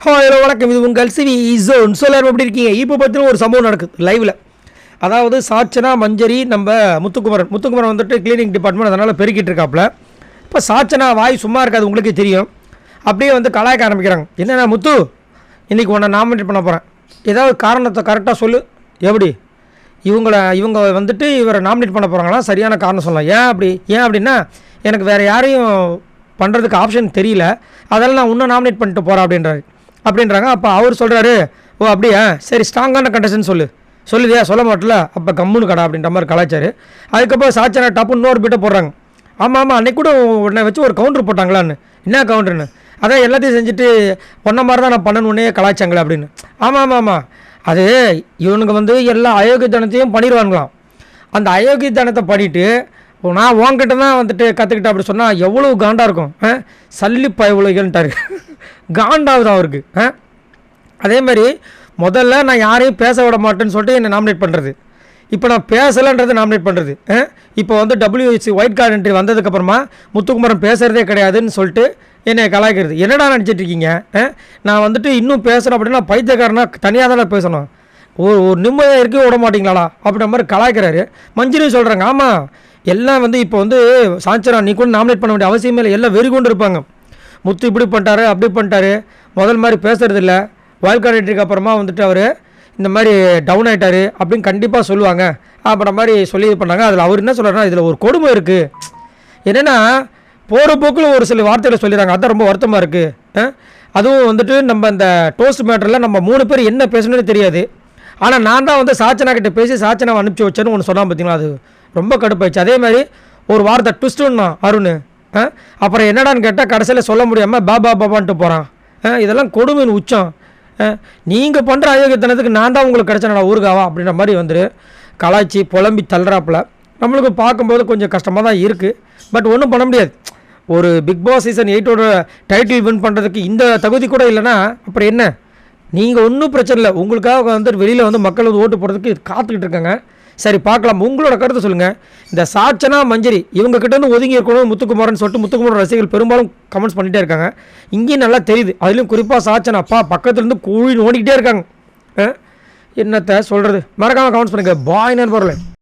Hello வணக்கம், இது உங்கள் சிவி ஜோன். எல்லாரும் எப்படி இருக்கீங்க? இப்போ பார்த்தீங்கன்னா ஒரு சம்பவம் நடக்குது லைவில். அதாவது சாச்சனா மஞ்சரி நம்ம முத்துக்குமரன் வந்துட்டு கிளீனிங் டிபார்ட்மெண்ட், அதனால் பெருக்கிட்டு இருக்காப்புல. இப்போ சாச்சனா வாய் சும்மா இருக்காது, உங்களுக்கே தெரியும். அப்படியே வந்து கலாய்க்க ஆரம்பிக்கிறாங்க. என்னென்னா, முத்து இன்றைக்கி உன்னை நாமினேட் பண்ண போகிறேன், ஏதாவது காரணத்தை கரெக்டாக சொல்லு. எப்படி இவங்க வந்துட்டு இவரை நாமினேட் பண்ண போகிறாங்களா? சரியான காரணம் சொல்லலாம். ஏன் அப்படின்னா, எனக்கு வேறு யாரையும் பண்ணுறதுக்கு ஆப்ஷன் தெரியல, அதெல்லாம் நான் இன்னும் நாமினேட் பண்ணிட்டு போகிறேன் அப்படின்றாங்க. அப்போ அவர் சொல்கிறாரு, ஓ அப்படியா, சரி ஸ்ட்ராங்கான கண்டஸ்டன் சொல்லுதியா, சொல்ல மாட்டல, அப்போ கம்முன்னு கடா அப்படின்ற மாதிரி கலாச்சாரு. அதுக்கப்புறம் சாச்சனா டப்பு இன்னொரு பிட்டை போடுறாங்க. ஆமாம், அன்றைக்கி கூட உன்னை வச்சு ஒரு கவுண்டர் போட்டாங்களான்னு. என்ன கவுண்டர்னு? அதான் எல்லாத்தையும் செஞ்சுட்டு ஒன்றை மாதிரி தான் நான் பண்ணணுன்னே கலாச்சாங்களே அப்படின்னு. ஆமாம், அது இவனுங்க வந்து எல்லா அயோக்கியத்தனத்தையும் பண்ணிடுவானுங்களாம். அந்த அயோக்கியத்தனத்தை பண்ணிவிட்டு நான் உன்கிட்ட தான் வந்துட்டு கற்றுக்கிட்டேன் அப்படி சொன்னால் எவ்வளோ காண்டாக இருக்கும். சல்லிப்பா இவ்வளோன்ட்டாரு, காண்டாகுது அவருக்கு. அதே மாதிரி முதல்ல நான் யாரையும் பேச விட மாட்டேன்னு சொல்லிட்டு என்னை நாமினேட் பண்ணுறது, இப்போ நான் பேசலைன்றதை நாமினேட் பண்ணுறது. இப்போ வந்து WHC ஒயிட் கார்டு என்ட்ரி வந்ததுக்கப்புறமா முத்துக்குமரன் பேசுகிறதே கிடையாதுன்னு சொல்லிட்டு என்னை கலாய்க்கிறது. என்னடா நினச்சிட்ருக்கீங்க? நான் வந்துட்டு இன்னும் பேசுகிறேன் அப்படின்னா பைத்தியக்காரனா தனியாக தானே பேசணும், ஒரு நிம்மதியாக இருக்க விட மாட்டிங்களாடா அப்படின்ற மாதிரி கலாய்க்கிறாரு. மஞ்சரியும் சொல்கிறாங்க, ஆமாம் எல்லாம் வந்து இப்போ வந்து சாச்சனா நீ கூட நாமினேட் பண்ண வேண்டிய அவசியமே இல்லை, எல்லாம் வெறி கொண்டு இருப்பாங்க. முத்து இப்படி பண்ணிட்டாரு அப்படி பண்ணிட்டாரு, முதல் மாதிரி பேசுகிறது இல்லை, ஒயில்ட் கார்டு என்ட்ரிக்கு அப்புறமா வந்துட்டு அவர் இந்த மாதிரி டவுன் ஆகிட்டார் அப்படின்னு கண்டிப்பாக சொல்லுவாங்க அப்புறம் மாதிரி சொல்லி இது பண்ணாங்க. அதில் அவர் என்ன சொல்கிறாருன்னா, இதில் ஒரு கொடுமை இருக்குது. என்னென்னா, போகிற போக்கில் ஒரு சில வார்த்தைகளை சொல்லிடுறாங்க, அதுதான் ரொம்ப வருத்தமாக இருக்குது. அதுவும் வந்துட்டு நம்ம இந்த டோஸ்ட் மேட்டரில் நம்ம 3 பேர் என்ன பேசணுன்னு தெரியாது, ஆனால் நான் தான் வந்து சாச்சனா கிட்டே பேசி சாச்சனாவை அனுப்பிச்சி வச்சேன்னு ஒன்று சொன்னால் பார்த்தீங்களா, அது ரொம்ப கடுப்பாயிடுச்சு. அதே மாதிரி ஒரு வார்த்தை ட்விஸ்ட்டுன்னா அருண், அப்புறம் என்னடான்னு கேட்டால் கடைசியில் சொல்ல முடியாமல் பாபான்ட்டு போகிறான். இதெல்லாம் கொடுமையின் உச்சம். நீங்கள் பண்ணுற அயோக்கியத்தனத்துக்கு நான் தான் உங்களுக்கு கிடச்சேனடா ஊருகாவா அப்படின்ற மாதிரி வந்துட்டு கலாய்ச்சி புலம்பி தள்ளுறாப்புல. நம்மளுக்கு பார்க்கும்போது கொஞ்சம் கஷ்டமாக தான் இருக்குது, பட் ஒன்றும் பண்ண முடியாது. ஒரு பிக் பாஸ் சீசன் 8ஓட டைட்டில் வின் பண்ணுறதுக்கு இந்த தகுதி கூட இல்லைன்னா அப்புறம் என்ன? நீங்கள் ஒன்றும் பிரச்சனை இல்லை, உங்களுக்காக வந்துட்டு வெளியில் வந்து மக்கள் வந்து ஓட்டு போடுறதுக்கு காத்துக்கிட்டு இருக்காங்க. சரி பார்க்கலாம், உங்களோட கருத்தை சொல்லுங்கள். இந்த சாச்சனா மஞ்சரி இவங்ககிட்டேருந்து ஒதுங்கி இருக்கணும் முத்துக்குமரன் சொல்லிட்டு முத்துக்குமரன் ரசிகர்கள் பெரும்பாலும் கமெண்ட்ஸ் பண்ணிகிட்டே இருக்காங்க. இங்கேயும் நல்லா தெரியுது, அதுலேயும் குறிப்பாக சாச்சனா அப்பா பக்கத்துலேருந்து கூழி நோண்டிக்கிட்டே இருக்காங்க. என்னத்தை சொல்கிறது? மறக்காமல் கமெண்ட்ஸ் பண்ணுங்கள். பாய் நண்பர்களே.